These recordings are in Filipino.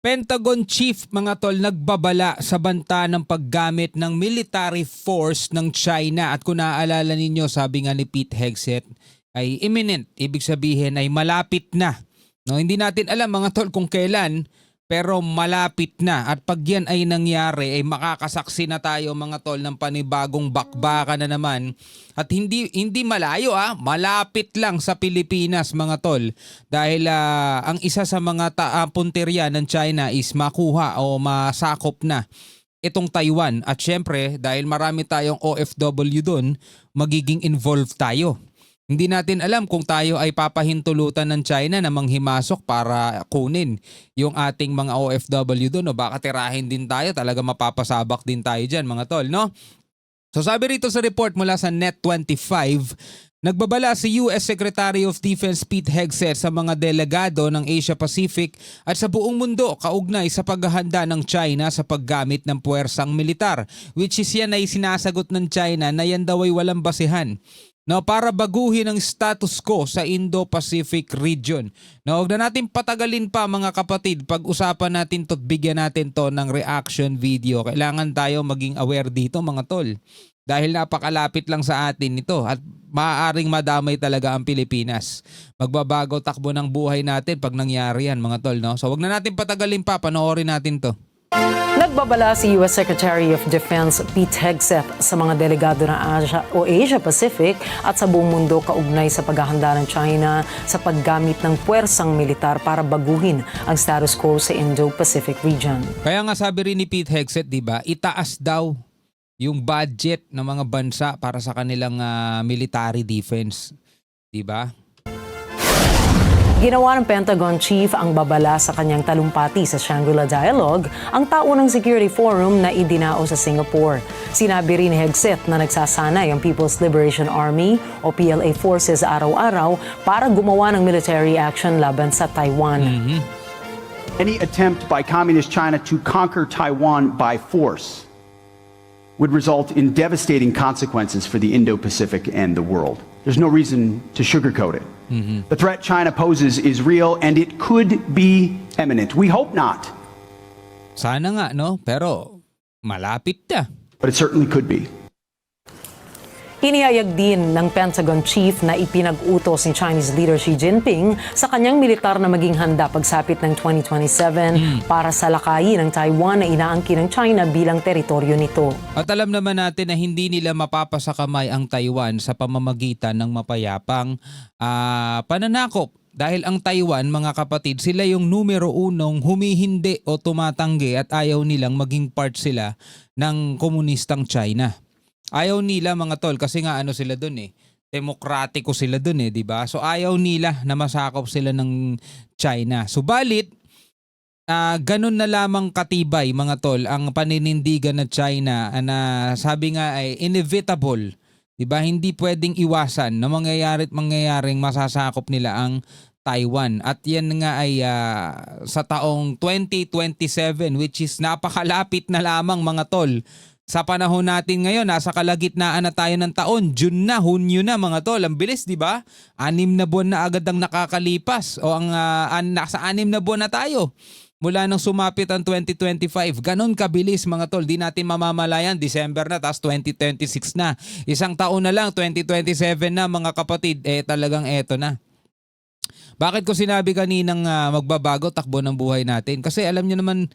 Pentagon Chief mga tol nagbabala sa banta ng paggamit ng military force ng China at kung naaalala ninyo sabi nga ni Pete Hegseth ay imminent, ibig sabihin ay malapit na. No, hindi natin alam mga tol kung kailan pero malapit na at pag yan ay nangyari ay makakasaksi na tayo mga tol ng panibagong bakbakan na naman at hindi malayo malapit lang sa Pilipinas mga tol dahil ang isa sa mga punteriya ng China is makuha o masakop na itong Taiwan at syempre dahil marami tayong OFW doon magiging involved tayo. Hindi natin alam kung tayo ay papahintulutan ng China na manghimasok para kunin yung ating mga OFW doon o baka tirahin din tayo, talaga mapapasabak din tayo dyan mga tol, no? So sabi rito sa report mula sa Net25, nagbabala si US Secretary of Defense Pete Hegseth sa mga delegado ng Asia Pacific at sa buong mundo kaugnay sa paghahanda ng China sa paggamit ng puwersang militar, which is yan ay sinasagot ng China na yan daw ay walang basihan. No, para baguhin ang status quo sa Indo-Pacific region. No, huwag na natin patagalin pa mga kapatid. Pag-usapan natin to at bigyan natin to ng reaction video. Kailangan tayo maging aware dito mga tol. Dahil napakalapit lang sa atin ito at maaaring madamay talaga ang Pilipinas. Magbabago takbo ng buhay natin pag nangyari yan mga tol. No? So huwag na natin patagalin pa. Panoorin natin to. Nagbabala si US Secretary of Defense Pete Hegseth sa mga delegado ng Asia Pacific at sa buong mundo kaugnay sa paghahanda ng China sa paggamit ng puwersang militar para baguhin ang status quo sa Indo-Pacific region. Kaya nga sabi rin ni Pete Hegseth, di ba, itaas daw yung budget ng mga bansa para sa kanilang military defense. Di ba? Ginawa ng Pentagon Chief ang babala sa kanyang talumpati sa Shangri-La Dialogue, ang taunang security forum na idinao sa Singapore. Sinabi rin ni Hegseth na nagsasanay ang People's Liberation Army o PLA forces araw-araw para gumawa ng military action laban sa Taiwan. Any attempt by Communist China to conquer Taiwan by force would result in devastating consequences for the Indo-Pacific and the world. There's no reason to sugarcoat it. The threat China poses is real and it could be imminent. We hope not. Sana nga, no? Pero malapit na. But it certainly could be. Inihayag din ng Pentagon Chief na ipinag-utos ni Chinese leader Xi Jinping sa kanyang militar na maging handa pagsapit ng 2027 para salakayin ang Taiwan na inaangkin ng China bilang teritoryo nito. At alam naman natin na hindi nila mapapasakamay ang Taiwan sa pamamagitan ng mapayapang pananakop. Dahil ang Taiwan, mga kapatid, sila yung numero unong humihindi o tumatanggi at ayaw nilang maging part sila ng komunistang China. Ayaw nila mga tol kasi nga sila dun demokratiko sila dun di ba? So ayaw nila na masakop sila ng China. Subalit, ganun na lamang katibay mga tol ang paninindigan ng China na sabi nga ay inevitable. Di ba? Hindi pwedeng iwasan na mangyayaring masasakop nila ang Taiwan. At yan nga ay sa taong 2027 which is napakalapit na lamang mga tol. Sa panahon natin ngayon, nasa kalagitnaan na tayo ng taon. June na, Hunyo na mga tol. Ang bilis, di ba? 6 na buwan na agad ang nakakalipas. O nasa 6 na buwan na tayo. Mula nang sumapit ang 2025. Ganon kabilis mga tol. Di natin mamamalayan. December na, tapos 2026 na. Isang taon na lang, 2027 na mga kapatid. Talagang eto na. Bakit ko sinabi kaninang magbabago takbo ng buhay natin? Kasi alam naman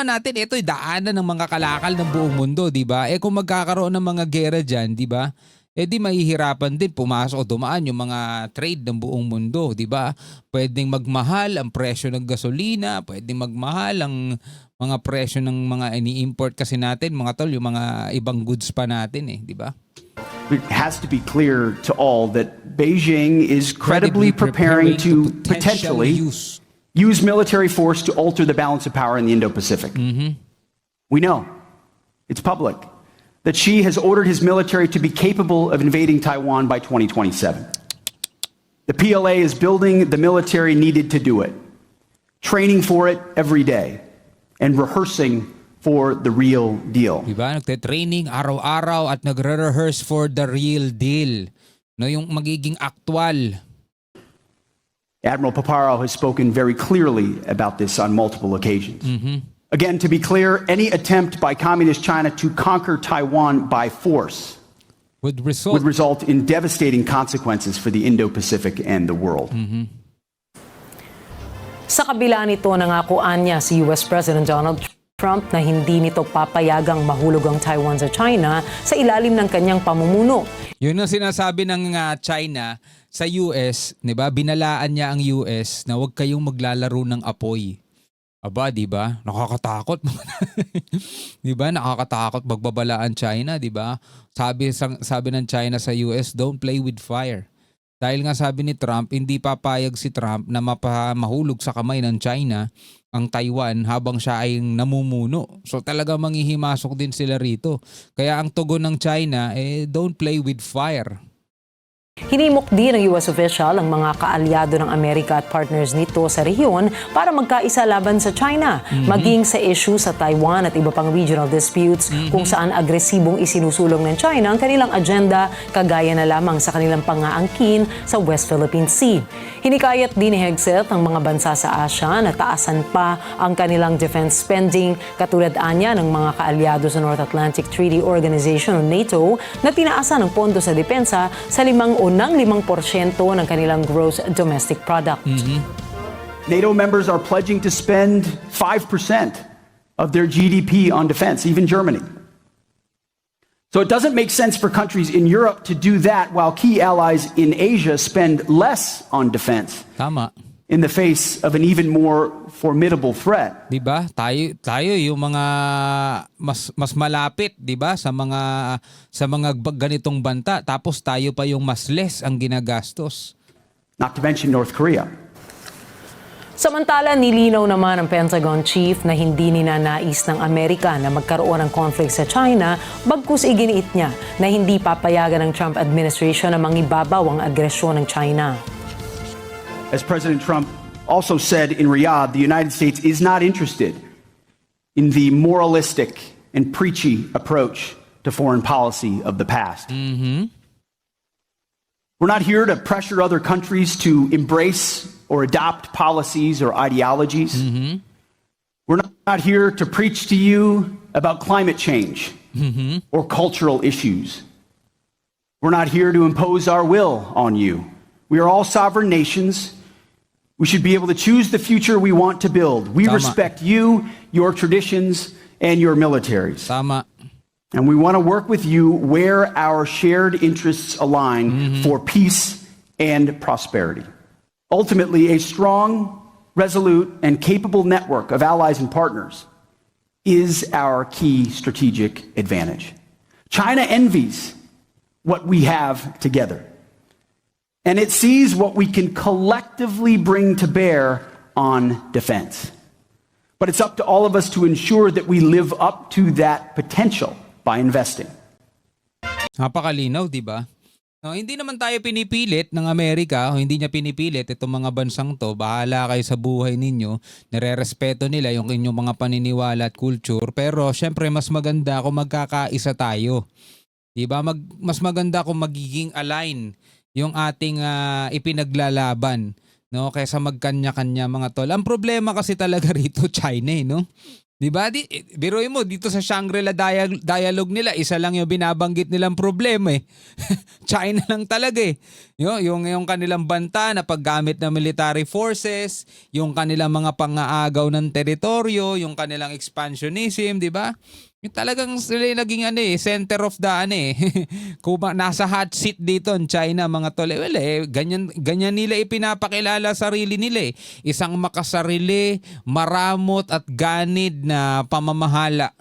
natin ito'y daanan ng mga kalakal ng buong mundo, di ba? Kung magkakaroon ng mga gera diyan, di ba? Di mahihirapan din pumasok o dumaan yung mga trade ng buong mundo, di ba? Pwedeng magmahal ang presyo ng gasolina, pwedeng magmahal ang mga presyo ng mga ini-import kasi natin, mga tol, yung mga ibang goods pa natin di ba? It has to be clear to all that Beijing is credibly preparing to potentially use military force to alter the balance of power in the Indo-Pacific. We know, it's public, that Xi has ordered his military to be capable of invading Taiwan by 2027. The PLA is building the military needed to do it, training for it every day, and rehearsing for the real deal. Diba? Nagte-training araw-araw at nagre-rehearse for the real deal. No, yung magiging actual. Admiral Paparo has spoken very clearly about this on multiple occasions. Again, to be clear, any attempt by Communist China to conquer Taiwan by force Would would result. result in devastating consequences for the Indo-Pacific and the world. Sa kabila nito, nangakuan niya si US President Donald Trump na hindi nito papayagang mahulog ang Taiwan sa China sa ilalim ng kanyang pamumuno. Yun ang sinasabi ng China sa US, 'di ba? Binalaan niya ang US na huwag kayong maglalaro ng apoy. Aba, 'di ba? Nakakatakot. 'Di ba? Nakakatakot magbabalaan China, 'di ba? Sabi ng China sa US, don't play with fire. Dahil nga sabi ni Trump, hindi papayag si Trump na mahulog sa kamay ng China ang Taiwan habang siya ay namumuno. So talaga manghihimasok din sila rito. Kaya ang tugon ng China, don't play with fire. Hinimok din ng US official ang mga kaalyado ng Amerika at partners nito sa rehiyon para magkaisa laban sa China, maging sa issue sa Taiwan at iba pang regional disputes kung saan agresibong isinusulong ng China ang kanilang agenda kagaya na lamang sa kanilang pangaangkin sa West Philippine Sea. Hinikayat din ni Hegseth ang mga bansa sa Asia na taasan pa ang kanilang defense spending katulad anya ng mga kaalyado sa North Atlantic Treaty Organization o NATO na tinaasan ang pondo sa depensa sa 5% ng kanilang gross domestic product. NATO members are pledging to spend 5% of their GDP on defense, even Germany. So it doesn't make sense for countries in Europe to do that while key allies in Asia spend less on defense Tama. in the face of an even more formidable threat. 'Di ba? Tayo yung mga mas malapit, 'di ba, sa mga ganitong banta, tapos tayo pa yung mas less ang ginagastos. Not to mention North Korea. Samantala, nilinaw naman ng Pentagon Chief na hindi ninanais ng Amerika na magkaroon ng conflict sa China, bagkus iginiit niya na hindi papayagan ng Trump administration na mangibabaw ang agresyon ng China. As President Trump also said in Riyadh, the United States is not interested in the moralistic and preachy approach to foreign policy of the past. We're not here to pressure other countries to embrace or adopt policies or ideologies. We're not here to preach to you about climate change or cultural issues. We're not here to impose our will on you. We are all sovereign nations. We should be able to choose the future we want to build. We Tama. respect you, your traditions, and your militaries. Tama. And we want to work with you where our shared interests align for peace and prosperity. Ultimately, a strong, resolute, and capable network of allies and partners is our key strategic advantage. China envies what we have together, and it sees what we can collectively bring to bear on defense. But it's up to all of us to ensure that we live up to that potential by investing. Napakalinaw, 'di ba? No, hindi naman tayo pinipilit ng Amerika, o hindi niya pinipilit itong mga bansang to. Bahala kayo sa buhay ninyo. Nire-respeto nila yung inyong mga paniniwala at culture. Pero syempre mas maganda kung magkakaisa tayo. 'Di ba? Mas maganda kung magiging align yung ating ipinaglalaban, no, kaysa magkanya-kanya mga tol. Ang problema kasi talaga rito China, no? 'Di ba? Biruin mo dito sa Shangri-La dialogue nila, isa lang yung binabanggit nilang problema eh. China lang talaga eh. Yung kanilang banta na paggamit ng military forces, yung kanilang mga pang-aagaw ng teritoryo, yung kanilang expansionism, 'di ba? Yung talagang sila yung naging center of the kung nasa hot seat dito in China mga tol. Ganyan nila ipinapakilala sarili nila eh. Isang makasarili, maramot at ganid na pamamahala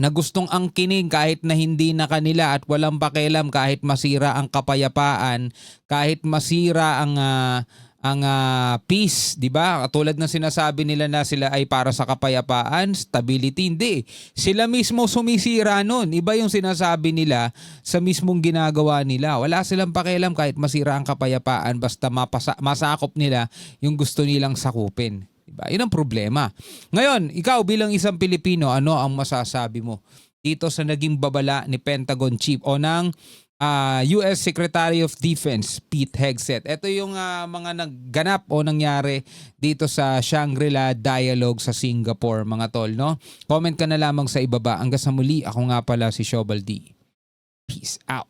na gustong angkinin kahit na hindi na kanila at walang pakialam kahit masira ang kapayapaan, kahit masira ang peace, 'di ba? Katulad ng sinasabi nila na sila ay para sa kapayapaan, stability, hindi. Sila mismo sumisira noon. Iba yung sinasabi nila sa mismong ginagawa nila. Wala silang pakialam kahit masira ang kapayapaan basta masakop nila yung gusto nilang sakupin. Diba? Yun ang problema. Ngayon, ikaw bilang isang Pilipino, ano ang masasabi mo dito sa naging babala ni Pentagon Chief o ng US Secretary of Defense Pete Hegseth. Ito yung mga nagganap o nangyari dito sa Shangri-La Dialogue sa Singapore, mga tol, no? Comment ka na lamang sa ibaba. Hanggang sa muli, ako nga pala si Shobal D. Peace out.